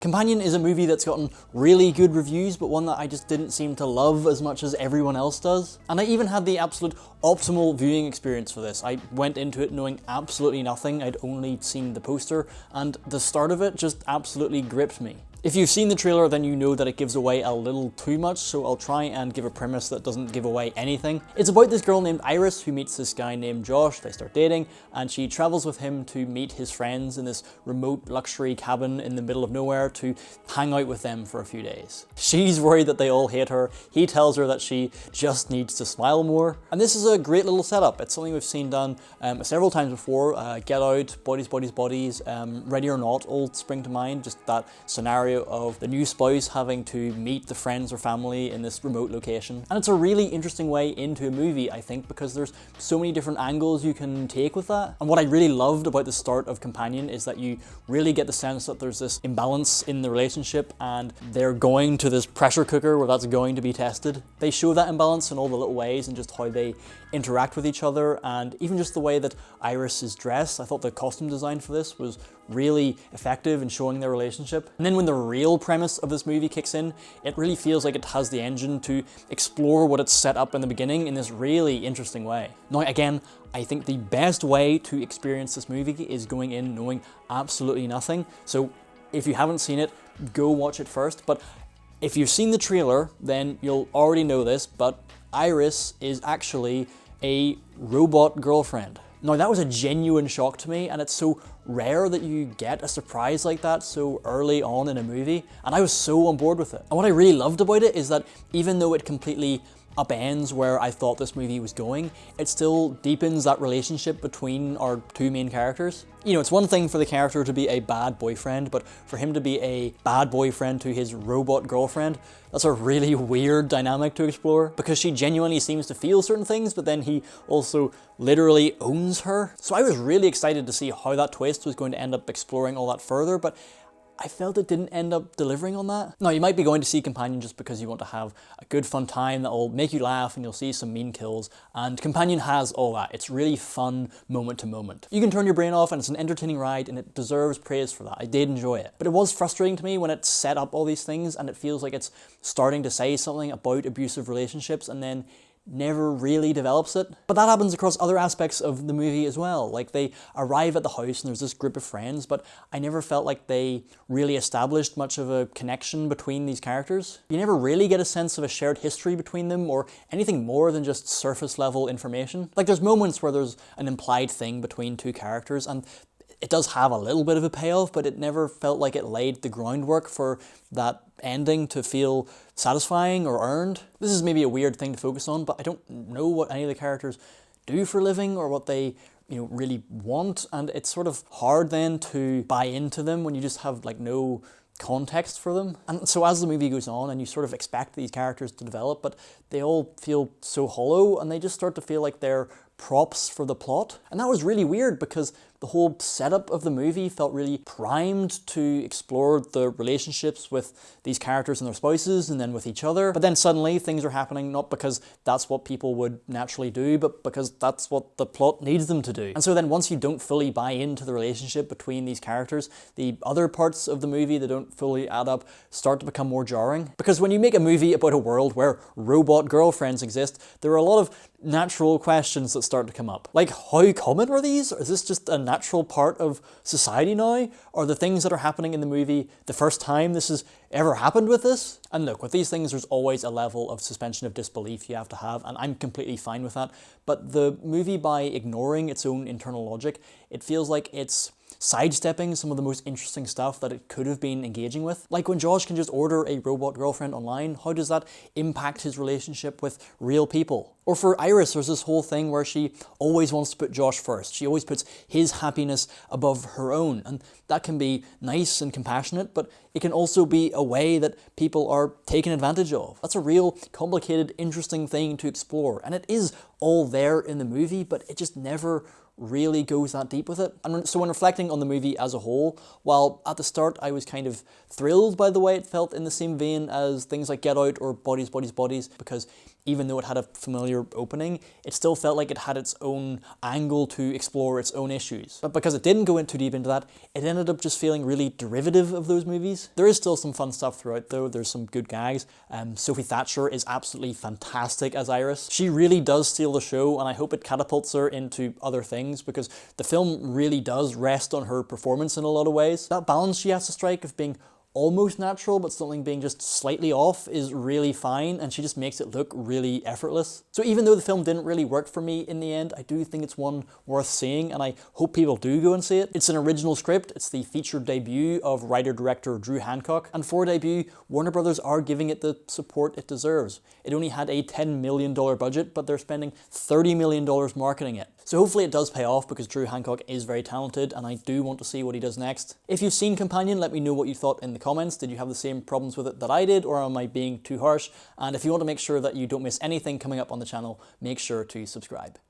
Companion is a movie that's gotten really good reviews, but one that I just didn't seem to love as much as everyone else does. And I even had the absolute optimal viewing experience for this. I went into it knowing absolutely nothing. I'd only seen the poster, and the start of it just absolutely gripped me. If you've seen the trailer, then you know that it gives away a little too much, so I'll try and give a premise that doesn't give away anything. It's about this girl named Iris who meets this guy named Josh. They start dating, and she travels with him to meet his friends in this remote luxury cabin in the middle of nowhere to hang out with them for a few days. She's worried that they all hate her. He tells her that she just needs to smile more. And this is a great little setup. It's something we've seen done several times before. Get Out, Bodies, Bodies, Bodies, Ready or Not all spring to mind. Just that scenario of the new spouse having to meet the friends or family in this remote location. And it's a really interesting way into a movie, I think, because there's so many different angles you can take with that. And what I really loved about the start of Companion is that you really get the sense that there's this imbalance in the relationship and they're going to this pressure cooker where that's going to be tested. They show that imbalance in all the little ways and just how they interact with each other, and even just the way that Iris is dressed. I thought the costume design for this was really effective in showing their relationship. And then when the real premise of this movie kicks in, it really feels like it has the engine to explore what it's set up in the beginning in this really interesting way. Now again, I think the best way to experience this movie is going in knowing absolutely nothing. So if you haven't seen it, go watch it first. But if you've seen the trailer, then you'll already know this, but Iris is actually a robot girlfriend. Now that was a genuine shock to me, and it's so rare that you get a surprise like that so early on in a movie, and I was so on board with it. And what I really loved about it is that even though it completely upends where I thought this movie was going, it still deepens that relationship between our two main characters. You know, it's one thing for the character to be a bad boyfriend, but for him to be a bad boyfriend to his robot girlfriend, that's a really weird dynamic to explore, because she genuinely seems to feel certain things, but then he also literally owns her. So I was really excited to see how that twist was going to end up exploring all that further, but I felt it didn't end up delivering on that. Now, you might be going to see Companion just because you want to have a good fun time that will make you laugh and you'll see some mean kills, and Companion has all that. It's really fun moment to moment. You can turn your brain off and it's an entertaining ride, and it deserves praise for that. I did enjoy it. But it was frustrating to me when it set up all these things and it feels like it's starting to say something about abusive relationships and then never really develops it. But that happens across other aspects of the movie as well. Like, they arrive at the house and there's this group of friends, but I never felt like they really established much of a connection between these characters. You never really get a sense of a shared history between them or anything more than just surface level information. Like, there's moments where there's an implied thing between two characters, and it does have a little bit of a payoff, but it never felt like it laid the groundwork for that ending to feel satisfying or earned. This is maybe a weird thing to focus on, but I don't know what any of the characters do for a living or what they really want, and it's sort of hard then to buy into them when you just have like no context for them. And so as the movie goes on and you sort of expect these characters to develop, but they all feel so hollow and they just start to feel like they're props for the plot. And that was really weird because the whole setup of the movie felt really primed to explore the relationships with these characters and their spouses and then with each other. But then suddenly things are happening not because that's what people would naturally do, but because that's what the plot needs them to do. And so then once you don't fully buy into the relationship between these characters, the other parts of the movie that don't fully add up start to become more jarring. Because when you make a movie about a world where robot girlfriends exist, there are a lot of natural questions that start to come up. Like, how common are these? Or is this just a natural part of society now? Are the things that are happening in the movie the first time this has ever happened with this? And look, with these things, there's always a level of suspension of disbelief you have to have, and I'm completely fine with that. But the movie, by ignoring its own internal logic, it feels like it's sidestepping some of the most interesting stuff that it could have been engaging with. Like when Josh can just order a robot girlfriend online, how does that impact his relationship with real people? Or for Iris, there's this whole thing where she always wants to put Josh first. She always puts his happiness above her own. And that can be nice and compassionate, but it can also be a way that people are taken advantage of. That's a real complicated, interesting thing to explore. And it is all there in the movie, but it just never really goes that deep with it. And so when reflecting on the movie as a whole, while at the start I was kind of thrilled by the way it felt in the same vein as things like Get Out or Bodies, Bodies, Bodies, because even though it had a familiar opening, it still felt like it had its own angle to explore its own issues. But because it didn't go in too deep into that, it ended up just feeling really derivative of those movies. There is still some fun stuff throughout though, there's some good gags. Sophie Thatcher is absolutely fantastic as Iris. She really does steal the show, and I hope it catapults her into other things, because the film really does rest on her performance in a lot of ways. That balance she has to strike of being almost natural but something being just slightly off is really fine, and she just makes it look really effortless. So even though the film didn't really work for me in the end, I do think it's one worth seeing, and I hope people do go and see it. It's an original script, it's the featured debut of writer-director Drew Hancock, and for a debut, Warner Brothers are giving it the support it deserves. It only had a $10 million budget, but they're spending $30 million marketing it. So hopefully it does pay off, because Drew Hancock is very talented and I do want to see what he does next. If you've seen Companion, let me know what you thought in the comments. Did you have the same problems with it that I did, or am I being too harsh? And if you want to make sure that you don't miss anything coming up on the channel, make sure to subscribe.